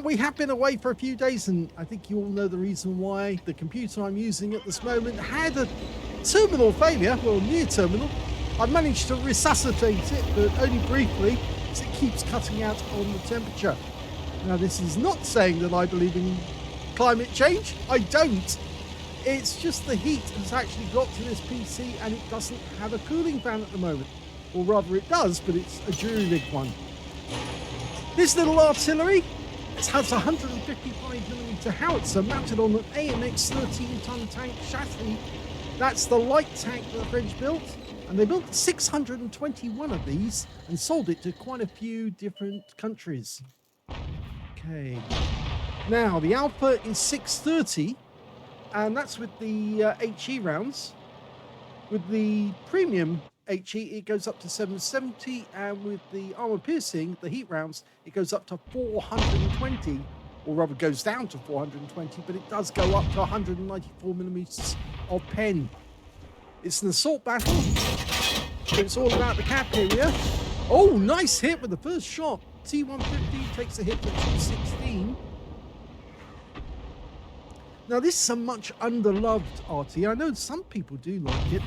we have been away for a few days, and I think you all know the reason why. The computer I'm using at this moment had a terminal failure, well, near terminal. I managed to resuscitate it, but only briefly, as it keeps cutting out on the temperature. Now, this is not saying that I believe in climate change. I don't. It's just the heat has actually got to this PC, and it doesn't have a cooling fan at the moment. Or rather, it does, but it's a jury-rigged one. This little artillery, it has a 155mm howitzer mounted on an AMX 13-ton tank chassis. That's the light tank that the French built, and they built 621 of these and sold it to quite a few different countries. Okay, now the Alpha is 630, and that's with the HE rounds. With the premium HE, it goes up to 770, and with the armor piercing, the heat rounds, it goes up to 420, or rather goes down to 420, but it does go up to 194mm of pen. It's an assault battle. It's all about the cap area. Oh, nice hit with the first shot. T150 takes a hit for 216. Now, this is a much underloved Arty. I know some people do like it,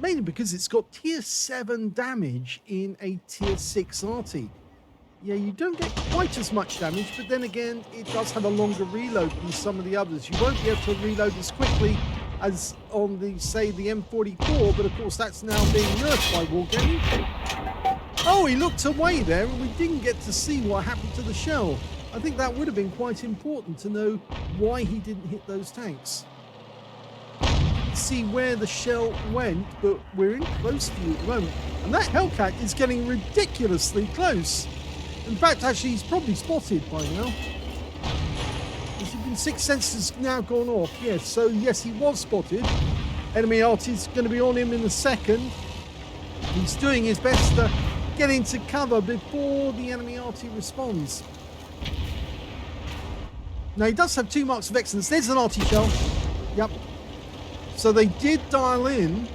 mainly because it's got tier 7 damage in a tier 6 Arty. Yeah, you don't get quite as much damage, but then again, it does have a longer reload than some of the others. You won't be able to reload as quickly as on the, say, the M44, but of course that's now being nerfed by Wargaming. Oh, he looked away there, and we didn't get to see what happened to the shell. I think that would have been quite important to know why he didn't hit those tanks. See where the shell went, but we're in close view at the moment, and that Hellcat is getting ridiculously close. In fact, actually, he's probably spotted by now. Sixth sense has now gone off. Yes, so yes, he was spotted. Enemy Arty's going to be on him in a second. He's doing his best to get into cover before the enemy Arty responds. Now, he does have 2 marks of excellence. There's an Arty shell. Yep. So they did dial in,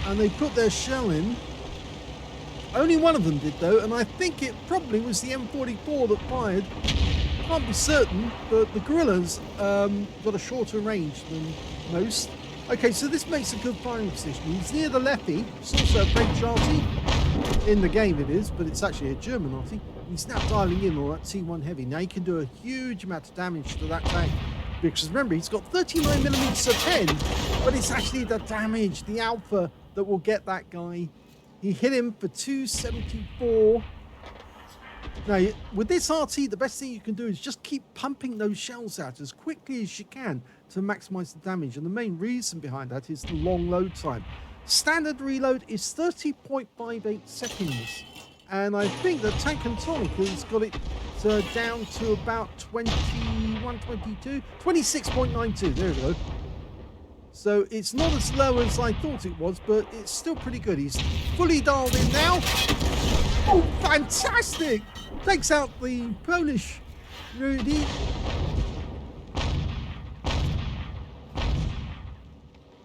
and they put their shell in. Only one of them did, though, and I think it probably was the M44 that fired. Can't be certain, but the Guerrillas got a shorter range than most. Okay, so this makes a good firing position. He's near the lefty. It's also a French Arty. In the game it is, but it's actually a German Arty. He's now dialing in on that T1 heavy. Now he can do a huge amount of damage to that tank. Because remember, he's got 39mm of pen, but it's actually the damage, the alpha, that will get that guy. He hit him for 274. Now, with this Arty, the best thing you can do is just keep pumping those shells out as quickly as you can to maximize the damage. And the main reason behind that is the long load time. Standard reload is 30.58 seconds. And I think that TanqAndTonic has got it down to about 26.92. There we go. So it's not as low as I thought it was, but it's still pretty good. He's fully dialed in now. Oh, fantastic! Takes out the Polish Rudy.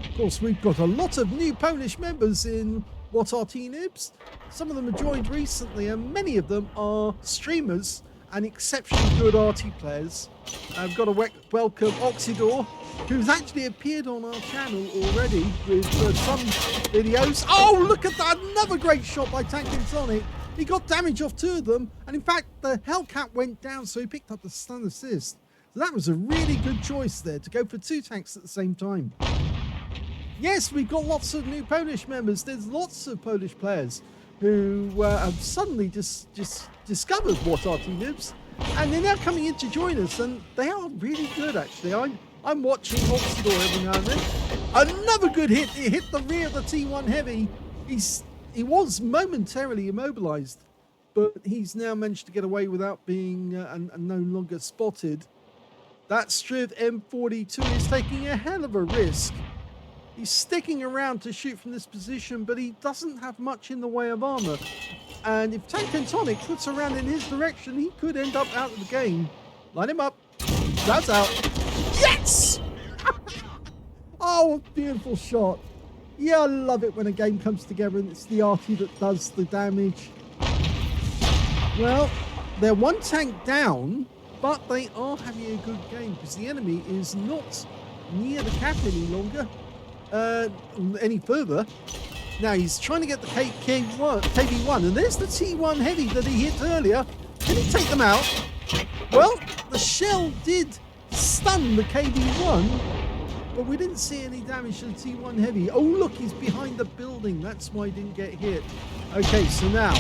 Of course, we've got a lot of new Polish members in What Arty Noobs. Some of them have joined recently, and many of them are streamers and exceptionally good Arty players. I've got to welcome Oxidor, who's actually appeared on our channel already with some videos. Oh, look at that! Another great shot by TanqAndTonic. He got damage off 2 of them, and in fact, the Hellcat went down, so he picked up the stun assist. So that was a really good choice there, to go for 2 tanks at the same time. Yes, we've got lots of new Polish members. There's lots of Polish players who have suddenly just discovered What Arty Noobs, and they're now coming in to join us, and they are really good, actually. I'm watching Oxidor every now and then. Another good hit. It hit the rear of the T1 Heavy. He was momentarily immobilized, but he's now managed to get away without being and no longer spotted. That Striv M42 is taking a hell of a risk. He's sticking around to shoot from this position, but he doesn't have much in the way of armor. And if TanqAndTonic puts a round in his direction, he could end up out of the game. Line him up. That's out. Yes! Oh, beautiful shot. Yeah, I love it when a game comes together and it's the Arty that does the damage. Well, they're one tank down, but they are having a good game because the enemy is not near the cap any longer, any further. Now he's trying to get the KV1, and there's the T1 Heavy that he hit earlier. Can he take them out? Well, the shell did stun the KV1, but we didn't see any damage to the T1 Heavy. Oh, look, he's behind the building. That's why he didn't get hit. Okay, so now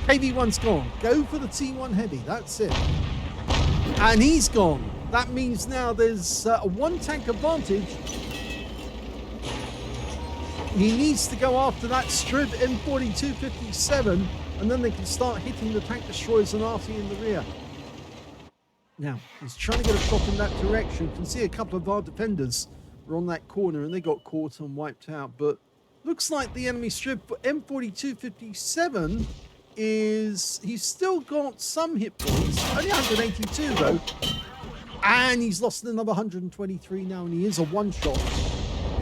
KV1's gone. Go for the T1 Heavy. That's it. And he's gone. That means now there's a one tank advantage. He needs to go after that Strib M4257, and then they can start hitting the tank destroyers and Arty in the rear. Now, he's trying to get a shot in that direction. You can see a couple of our defenders were on that corner, and they got caught and wiped out. But looks like the enemy Strib M4257 he's still got some hit points. Only 182, though. And he's lost another 123 now, and he is a one-shot.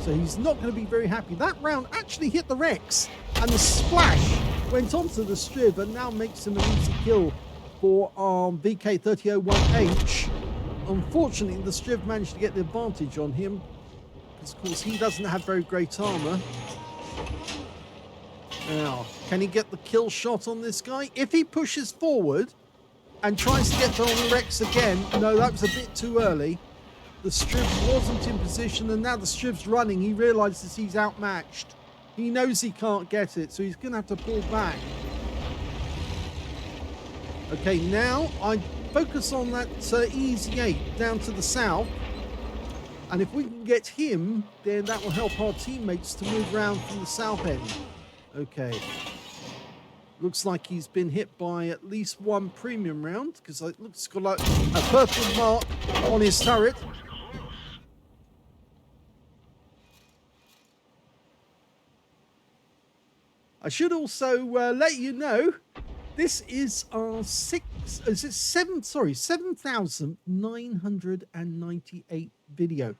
So he's not going to be very happy. That round actually hit the Rex, and the splash went onto the Strib and now makes him an easy kill for VK3001H. Unfortunately, the Strib managed to get the advantage on him because, of course, he doesn't have very great armor. Now, can he get the kill shot on this guy? If he pushes forward and tries to get on the Rex again, no, that was a bit too early. The Strib wasn't in position, and now the Strib's running. He realizes he's outmatched. He knows he can't get it, so he's going to have to pull back. Okay, now I focus on that Easy 8 down to the south. And if we can get him, then that will help our teammates to move around from the south end. Okay. Looks like he's been hit by at least one premium round, because it looks got like a purple mark on his turret. I should also let you know, this is our 7,998 video.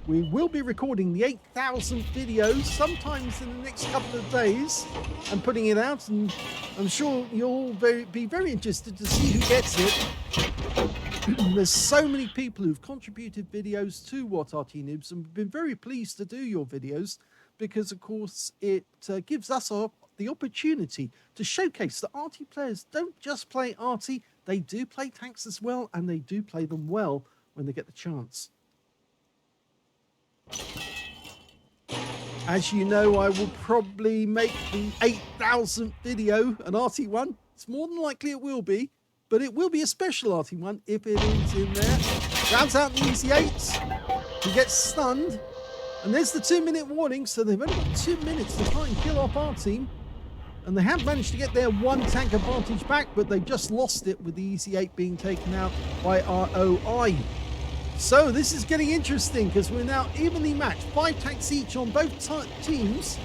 We will be recording the 8,000th video sometimes in the next couple of days and putting it out, and I'm sure you'll be very interested to see who gets it. There's so many people who've contributed videos to What Arty Noobs, and we've been very pleased to do your videos because, of course, it gives us the opportunity to showcase that Arty players don't just play Arty, they do play tanks as well, and they do play them well when they get the chance. As you know, I will probably make the 8,000th video an Arty one. It's more than likely it will be, but it will be a special Arty one if it is in there. Grabs out the Easy 8s. He gets stunned. And there's the 2-minute warning, so they've only got 2 minutes to try and kill off our team. And they have managed to get their one tank advantage back, but they just lost it with the Easy 8 being taken out by ROI. So this is getting interesting because we're now evenly matched. 5 tanks each on both teams.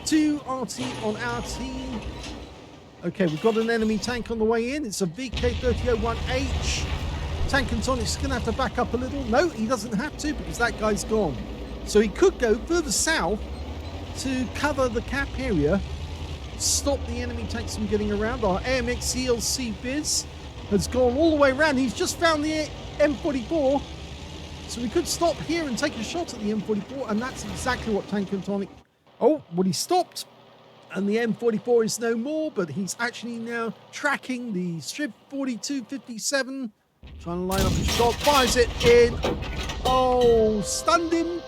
2 Arty on our team. Okay, we've got an enemy tank on the way in. It's a VK3001H. TanqAndTonic's going to have to back up a little. No, he doesn't have to because that guy's gone. So he could go further south to cover the cap area, stop the enemy tanks from getting around. Our AMX CLC Biz has gone all the way around. He's just found the M44. So we could stop here and take a shot at the M44, and that's exactly what TanqAndTonic... Oh, well, he stopped, and the M44 is no more, but he's actually now tracking the Strib 4257, trying to line up a shot, fires it in. Oh, stunned him.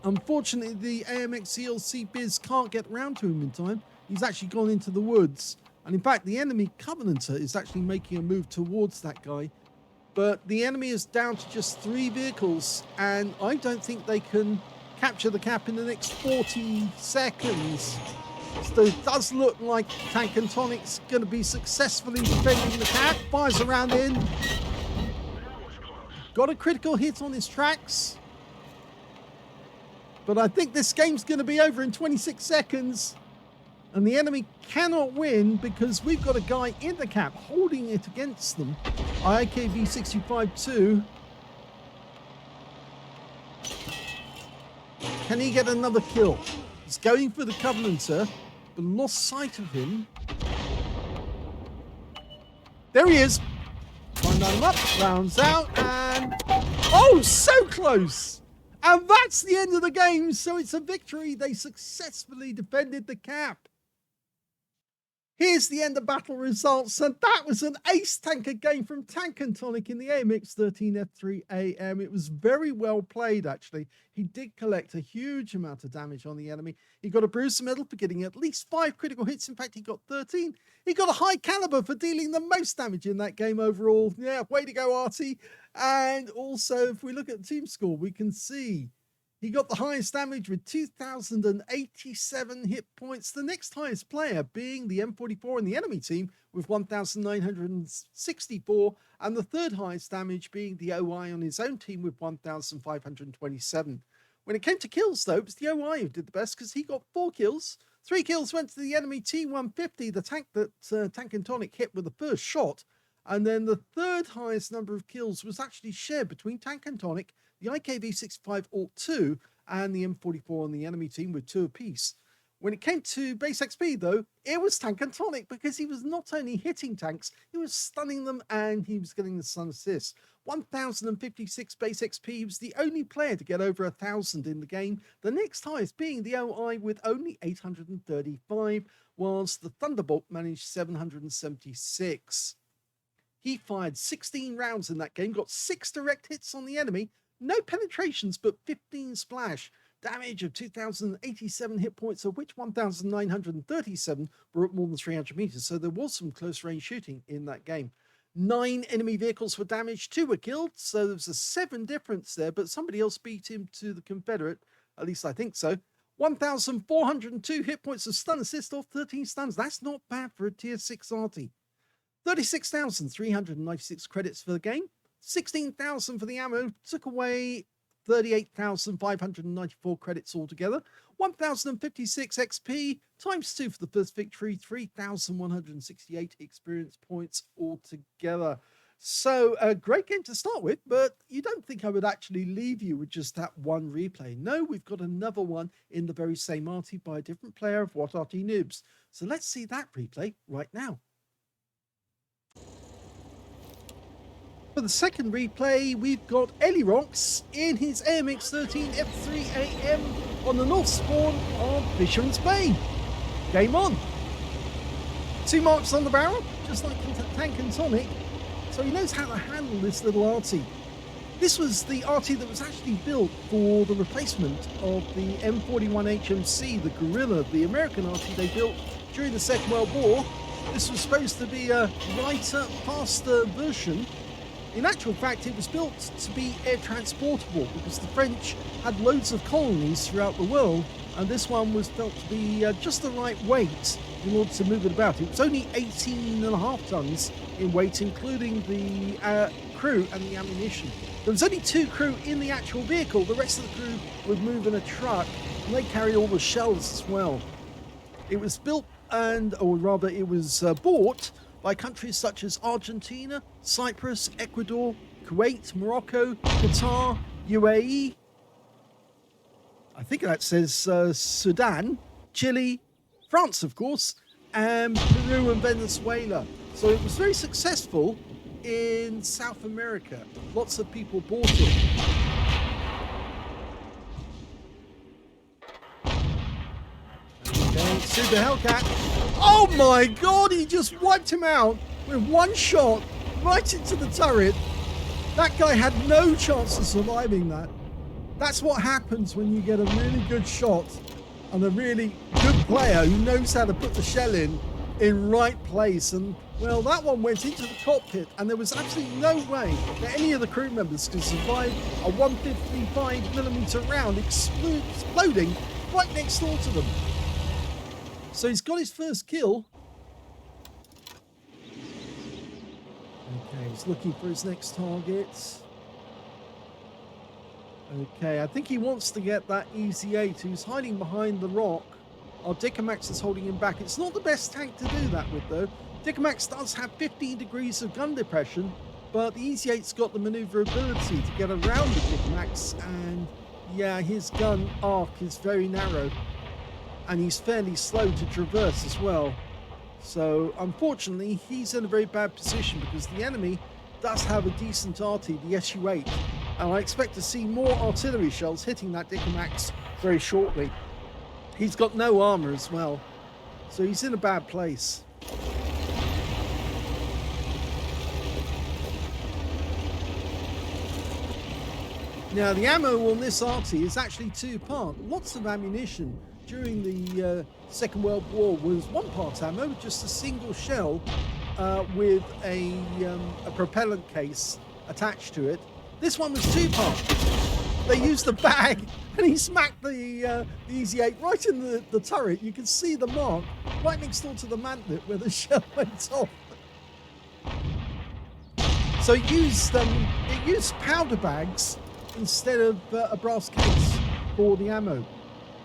Unfortunately, the AMX CLC Biz can't get round to him in time. He's actually gone into the woods. And in fact, the enemy Covenanter is actually making a move towards that guy. But the enemy is down to just 3 vehicles, and I don't think they can capture the cap in the next 40 seconds. So it does look like TanqAndTonic's going to be successfully defending the cap. Fires around in. Got a critical hit on his tracks. But I think this game's going to be over in 26 seconds. And the enemy cannot win because we've got a guy in the cap holding it against them. IKV65-2. Can he get another kill? He's going for the Covenanter, but lost sight of him. There he is. Try and line him up, rounds out, and oh, so close. And that's the end of the game. So it's a victory. They successfully defended the cap. Here's the end of battle results, and that was an ace tanker game from TanqAndTonic in the AMX 13F3AM. It was very well played, actually. He did collect a huge amount of damage on the enemy. He got a bruiser medal for getting at least 5 critical hits. In fact, he got 13. He got a high caliber for dealing the most damage in that game overall. Yeah, way to go, Arty. And also, if we look at the team score, we can see he got the highest damage with 2,087 hit points. The next highest player being the M44 in the enemy team with 1,964. And the third highest damage being the OI on his own team with 1,527. When it came to kills, though, it was the OI who did the best because he got 4 kills. 3 kills went to the enemy T150, the tank that TanqAndTonic hit with the first shot. And then the third highest number of kills was actually shared between TanqAndTonic, the IKV65 Alt 2, and the M44 on the enemy team with 2 apiece. When it came to base XP, though, it was TanqAndTonic because he was not only hitting tanks, he was stunning them and he was getting the stun assist. 1,056 base XP. He was the only player to get over 1,000 in the game. The next highest being the OI with only 835, whilst the Thunderbolt managed 776. He fired 16 rounds in that game, got 6 direct hits on the enemy, no penetrations, but 15 splash. Damage of 2,087 hit points, of which 1,937 were at more than 300 meters. So there was some close range shooting in that game. 9 enemy vehicles were damaged, 2 were killed. So there was a 7 difference there, but somebody else beat him to the Confederate. At least I think so. 1,402 hit points of stun assist off 13 stuns. That's not bad for a tier 6 Arty. 36,396 credits for the game. 16,000 for the ammo, took away 38,594 credits altogether. 1,056 XP times 2 for the first victory, 3,168 experience points altogether. So a great game to start with, but you don't think I would actually leave you with just that one replay. No, we've got another one in the very same Arty by a different player of What Arty Noobs. So let's see that replay right now. For the second replay, we've got Elirox in his AMX 13F3AM on the north spawn of Fisherman's Bay. Game on. 2 marks on the barrel, just like TanqAndTonic, so he knows how to handle this little Arty. This was the Arty that was actually built for the replacement of the M41 HMC, the Gorilla, the American Arty they built during the Second World War. This was supposed to be a lighter, faster version. In actual fact, it was built to be air transportable because the French had loads of colonies throughout the world, and this one was felt to be just the right weight in order to move it about. It was only 18.5 tons in weight, including the crew and the ammunition. There was only 2 crew in the actual vehicle. The rest of the crew would move in a truck, and they carried all the shells as well. It was built or rather it was bought by countries such as Argentina, Cyprus, Ecuador, Kuwait, Morocco, Qatar, UAE, I think that says Sudan, Chile, France, of course, and Peru and Venezuela. So it was very successful in South America. Lots of people bought it. Okay, Super Hellcat. Oh my god, he just wiped him out with one shot right into the turret. That guy had no chance of surviving that. That's what happens when you get a really good shot and a really good player who knows how to put the shell in right place. And well, that one went into the cockpit, and there was absolutely no way that any of the crew members could survive a 155mm round exploding right next door to them. So he's got his first kill. Okay, he's looking for his next target. Okay, I think he wants to get that Easy 8 who's hiding behind the rock. Our Dickomax is holding him back. It's not the best tank to do that with, though. Dickomax does have 15 degrees of gun depression, but the Easy 8's got the maneuverability to get around the Dickomax, and yeah, his gun arc is very narrow. And he's fairly slow to traverse as well. So unfortunately, he's in a very bad position because the enemy does have a decent Arty, the SU-8, and I expect to see more artillery shells hitting that DDR4 very shortly. He's got no armor as well, so he's in a bad place. Now, the ammo on this Arty is actually two-part. Lots of ammunition during the Second World War was one-part ammo, just a single shell with a propellant case attached to it. This one was two-part. They used the bag, and he smacked the EZ-8 right in the turret. You can see the mark right next door to the mantlet where the shell went off. So it used powder bags instead of a brass case for the ammo.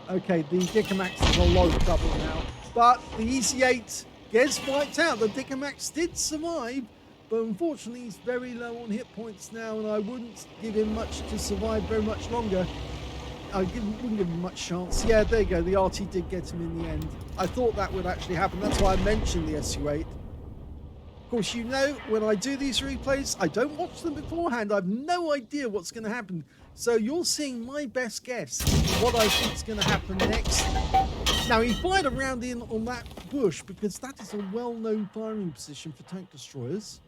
Okay, the DDR4 is in a lot of trouble now, but the EZ-8 gets wiped out. The DDR4 did survive, but unfortunately he's very low on hit points now, and I wouldn't give him much to survive very much longer. I wouldn't give him much chance. Yeah, there you go. The Arty did get him in the end. I thought that would actually happen. That's why I mentioned the SU-8. Of course, you know, when I do these replays, I don't watch them beforehand. I have no idea what's going to happen. So you're seeing my best guess what I think is going to happen next. Now, he fired a round in on that bush because that is a well-known firing position for tank destroyers.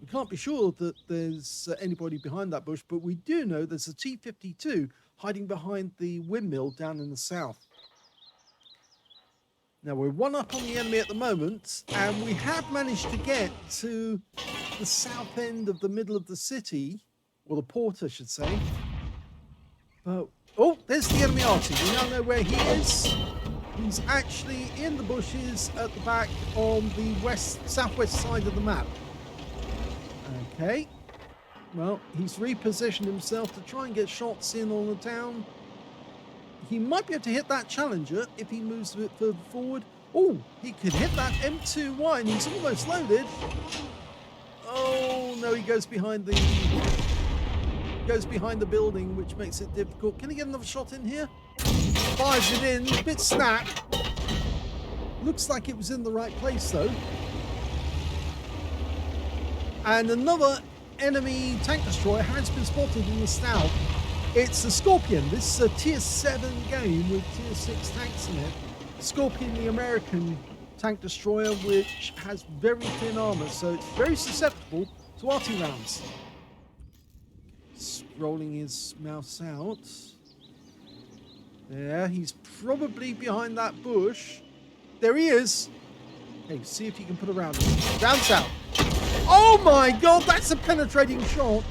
We can't be sure that there's anybody behind that bush, but we do know there's a T-52 hiding behind the windmill down in the south. Now, we're one up on the enemy at the moment, and we have managed to get to the south end of the middle of the city, or the port, I should say. But, oh, there's the enemy Arty. We now know where he is. He's actually in the bushes at the back on the southwest side of the map. Okay. Well, he's repositioned himself to try and get shots in on the town. He might be able to hit that Challenger if he moves a bit further forward. Oh, he could hit that M2Y, and he's almost loaded. Oh, no, he goes behind the building, which makes it difficult. Can he get another shot in here? Fires it in, a bit snap. Looks like it was in the right place, though. And another enemy tank destroyer has been spotted in the south. It's a Scorpion. This is a tier 7 game with tier 6 tanks in it. Scorpion, the American tank destroyer, which has very thin armor, so it's very susceptible to Arty rounds. Rolling his mouse out. Yeah, he's probably behind that bush. There he is. Hey, see if you can put a round in. Rounds out. Oh my god, that's a penetrating shot.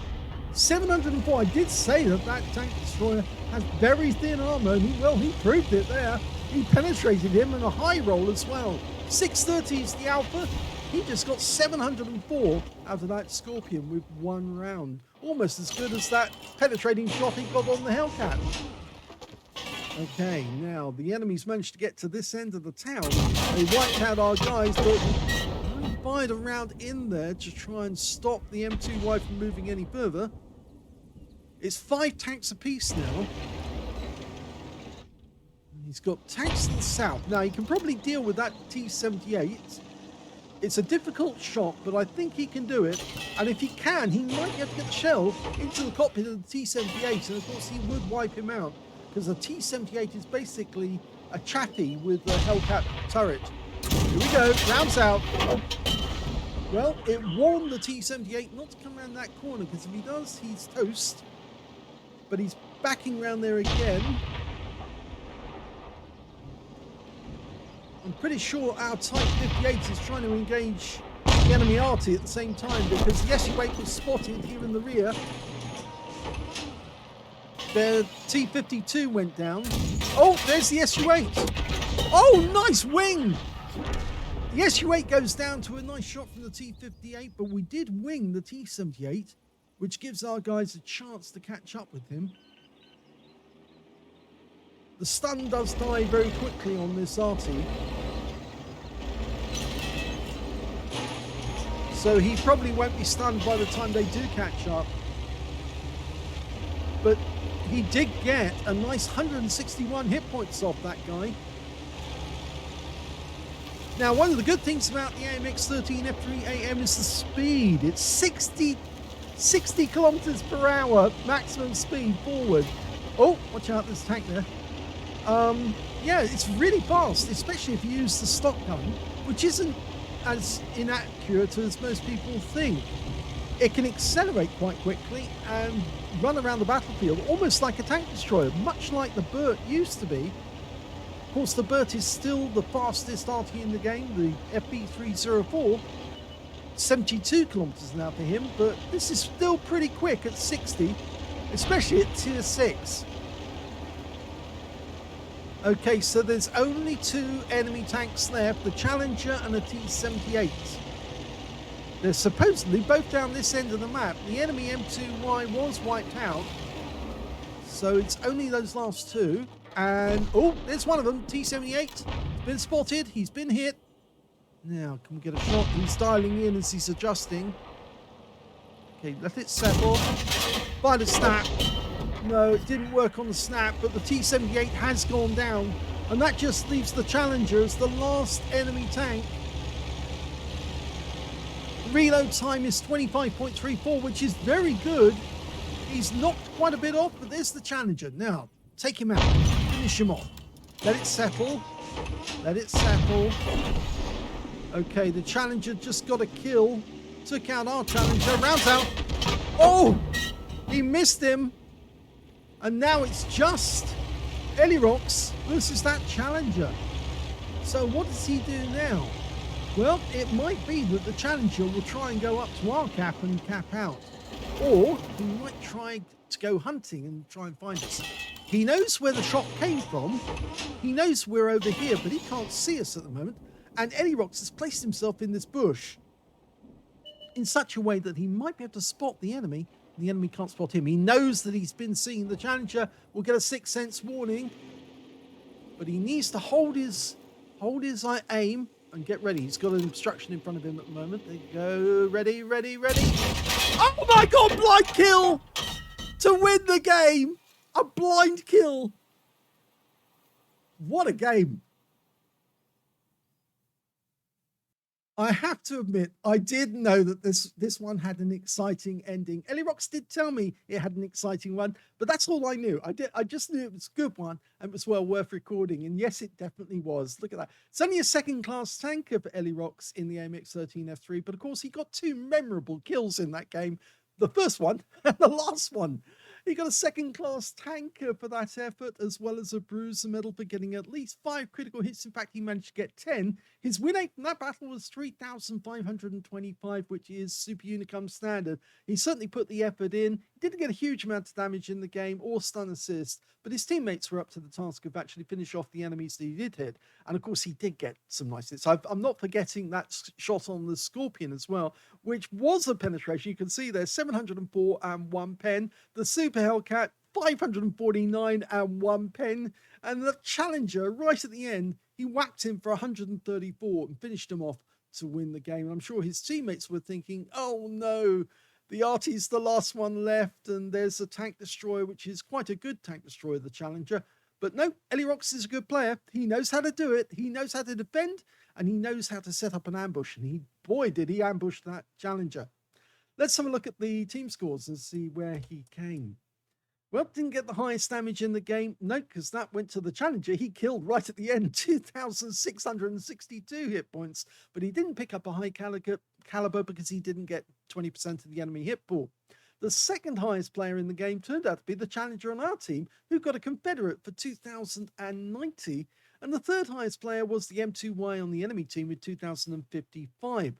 704. I did say that tank destroyer has very thin armor, and he proved it there. He penetrated him, and a high roll as well. 630 is the alpha. He just got 704 out of that Scorpion with one round. Almost as good as that penetrating shot he got on the Hellcat. Okay, now the enemies managed to get to this end of the town. They wiped out our guys, but we fired a round in there to try and stop the M2Y from moving any further. It's 5 tanks apiece now. He's got tanks to the south. Now, he can probably deal with that T-78. It's a difficult shot, but I think he can do it. And if he can, he might be able to get the shell into the cockpit of the T-78. And, of course, he would wipe him out, because the T-78 is basically a chatty with a Hellcat turret. Here we go. Rounds out. Well, it warned the T-78 not to come around that corner, because if he does, he's toast. But he's backing around there again. I'm pretty sure our Type 58 is trying to engage the enemy Arty at the same time, because the SU-8 was spotted here in the rear. The T-52 went down. Oh, there's the SU-8. Oh, nice wing! The SU-8 goes down to a nice shot from the T-58, but we did wing the T-78, which gives our guys a chance to catch up with him. The stun does die very quickly on this Arty. So he probably won't be stunned by the time they do catch up. But he did get a nice 161 hit points off that guy. Now, one of the good things about the AMX 13F3 AM is the speed. It's 60 kilometers per hour maximum speed forward. Oh, watch out, there's a tank there. Yeah, it's really fast, especially if you use the stock gun, which isn't as inaccurate as most people think. It can accelerate quite quickly and run around the battlefield almost like a tank destroyer, much like the Burt used to be. Of course, the Burt is still the fastest Arty in the game, the FB304. 72 kilometers an hour for him, but this is still pretty quick at 60, especially at tier 6. Okay, so there's only 2 enemy tanks left, the Challenger and a T-78. They're supposedly both down this end of the map. The enemy M2Y was wiped out, so it's only those last 2. And, oh, there's one of them, T-78. He's been spotted, he's been hit. Now, can we get a shot? He's dialing in as he's adjusting. Okay, let it settle. By the snap. No, it didn't work on the snap, but the T-78 has gone down. And that just leaves the Challenger as the last enemy tank. Reload time is 25.34, which is very good. He's knocked quite a bit off, but there's the Challenger. Now, take him out. Finish him off. Let it settle. Let it settle. Okay, the Challenger just got a kill. Took out our Challenger. Rounds out. Oh! He missed him. And now it's just Elirox versus that Challenger. So what does he do now? Well, it might be that the Challenger will try and go up to our cap and cap out. Or he might try to go hunting and try and find us. He knows where the shot came from. He knows we're over here, but he can't see us at the moment. And Elirox has placed himself in this bush in such a way that he might be able to spot the enemy. The enemy can't spot him. He knows that he's been seen. The Challenger will get a 6th sense warning, but he needs to hold his aim and get ready. He's got an obstruction in front of him at the moment. There you go. Ready, ready, ready. Oh my God, blind kill to win the game. A blind kill. What a game. I have to admit, I did know that this one had an exciting ending. Elirox did tell me it had an exciting one, but that's all I knew. I just knew it was a good one and it was well worth recording. And yes, it definitely was. Look at that. It's only a 2nd class tanker for Elirox in the AMX 13F3, but of course he got 2 memorable kills in that game. The first one and the last one. He got a 2nd class tanker for that effort, as well as a bruiser medal for getting at least 5 critical hits. In fact, he managed to get 10. His win rate from that battle was 3,525, which is super unicum standard. He certainly put the effort in. He didn't get a huge amount of damage in the game or stun assist, but his teammates were up to the task of actually finish off the enemies that he did hit. And of course, he did get some nice hits. I'm not forgetting that shot on the Scorpion as well, which was a penetration. You can see there, 704 and 1 pen. The Super Hellcat, 549 and 1 pen. And the Challenger, right at the end, he whacked him for 134 and finished him off to win the game. And I'm sure his teammates were thinking, oh no, the Arty's the last one left, and there's a tank destroyer, which is quite a good tank destroyer, the Challenger. But no, Elirox is a good player. He knows how to do it. He knows how to defend, and he knows how to set up an ambush. And boy, did he ambush that Challenger. Let's have a look at the team scores and see where he came. Well, didn't get the highest damage in the game. No, because that went to the Challenger. He killed right at the end, 2,662 hit points. But he didn't pick up a high caliber because he didn't get 20% of the enemy hit pool. The 2nd highest player in the game turned out to be the Challenger on our team, who got a Confederate for 2,090. And the 3rd highest player was the M2Y on the enemy team with 2,055.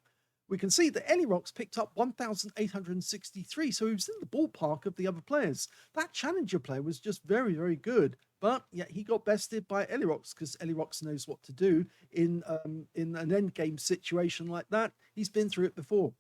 We can see that Elirox picked up 1,863, so he was in the ballpark of the other players. That Challenger player was just very, very good, but yet he got bested by Elirox because Elirox knows what to do in an endgame situation like that. He's been through it before.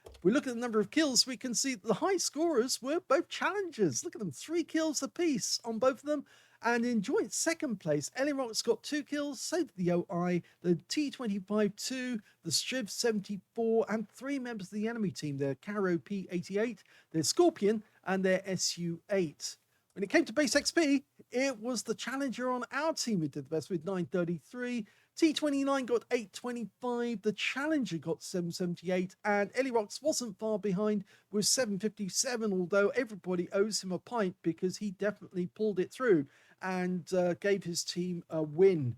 If we look at the number of kills, we can see the high scorers were both Challengers. Look at them, 3 kills apiece on both of them. And in joint 2nd place, Elirox got 2 kills, so did the OI, the T25 2, the Striv 74, and 3 members of the enemy team, their Caro P88, their Scorpion, and their SU8. When it came to base XP, it was the Challenger on our team who did the best with 933. T29 got 825, the Challenger got 778, and Elirox wasn't far behind with 757, although everybody owes him a pint because he definitely pulled it through and gave his team a win.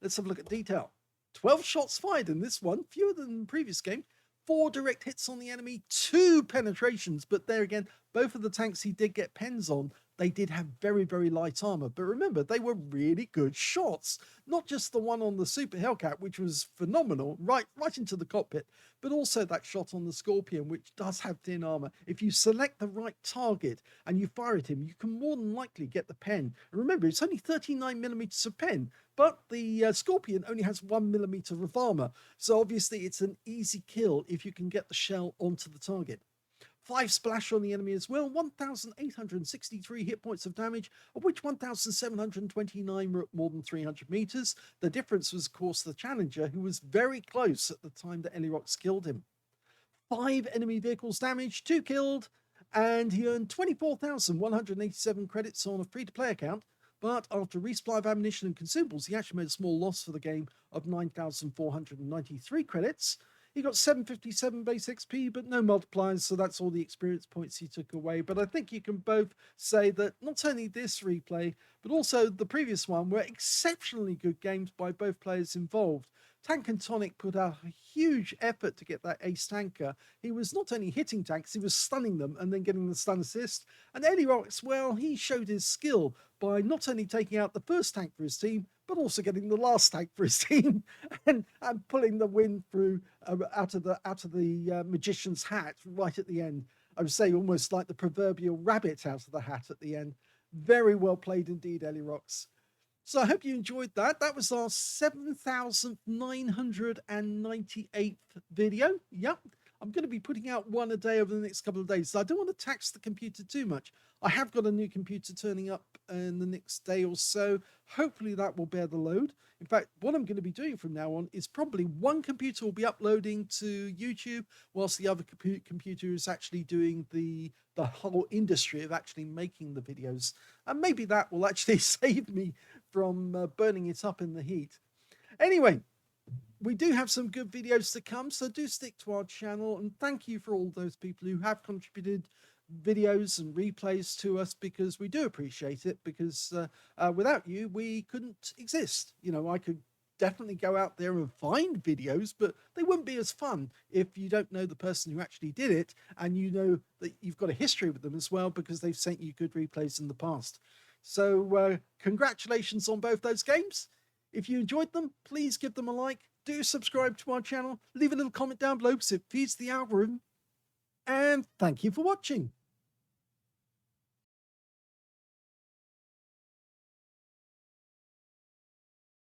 Let's have a look at detail. 12 shots fired in this one, fewer than the previous game. 4 direct hits on the enemy, 2 penetrations, but there again, both of the tanks he did get pens on, they did have very, very light armor. But remember, they were really good shots. Not just the one on the Super Hellcat, which was phenomenal, right into the cockpit, but also that shot on the Scorpion, which does have thin armor. If you select the right target and you fire at him, you can more than likely get the pen. And remember, it's only 39 millimeters of pen, but the Scorpion only has 1 millimeter of armor. So obviously it's an easy kill if you can get the shell onto the target. 5 splash on the enemy as well, 1,863 hit points of damage, of which 1,729 were at more than 300 meters. The difference was, of course, the Challenger, who was very close at the time that Elirox killed him. 5 enemy vehicles damaged, 2 killed, and he earned 24,187 credits on a free-to-play account. But after resupply of ammunition and consumables, he actually made a small loss for the game of 9,493 credits. He got 757 base XP, but no multipliers, so that's all the experience points he took away. But I think you can both say that not only this replay, but also the previous one were exceptionally good games by both players involved. TanqAndTonic put out a huge effort to get that ace tanker. He was not only hitting tanks, he was stunning them and then getting the stun assist. And Elirox, well, he showed his skill by not only taking out the first tank for his team, but also getting the last tank for his team and pulling the win through out of the magician's hat right at the end. I would say almost like the proverbial rabbit out of the hat at the end. Very well played indeed, Elirox. So I hope you enjoyed that. That was our 7,998th video. Yep. I'm going to be putting out one a day over the next couple of days. So I don't want to tax the computer too much. I have got a new computer turning up in the next day or so. Hopefully that will bear the load. In fact, what I'm going to be doing from now on is probably one computer will be uploading to YouTube, whilst the other computer is actually doing the whole industry of actually making the videos. And maybe that will actually save me from burning it up in the heat. Anyway, we do have some good videos to come, so do stick to our channel, and thank you for all those people who have contributed videos and replays to us, because we do appreciate it, because without you we couldn't exist. You know, I could definitely go out there and find videos, but they wouldn't be as fun if you don't know the person who actually did it, and you know that you've got a history with them as well because they've sent you good replays in the past. So congratulations on both those games. If you enjoyed them, please give them a like. Do subscribe to our channel. Leave a little comment down below because it feeds the algorithm. And thank you for watching.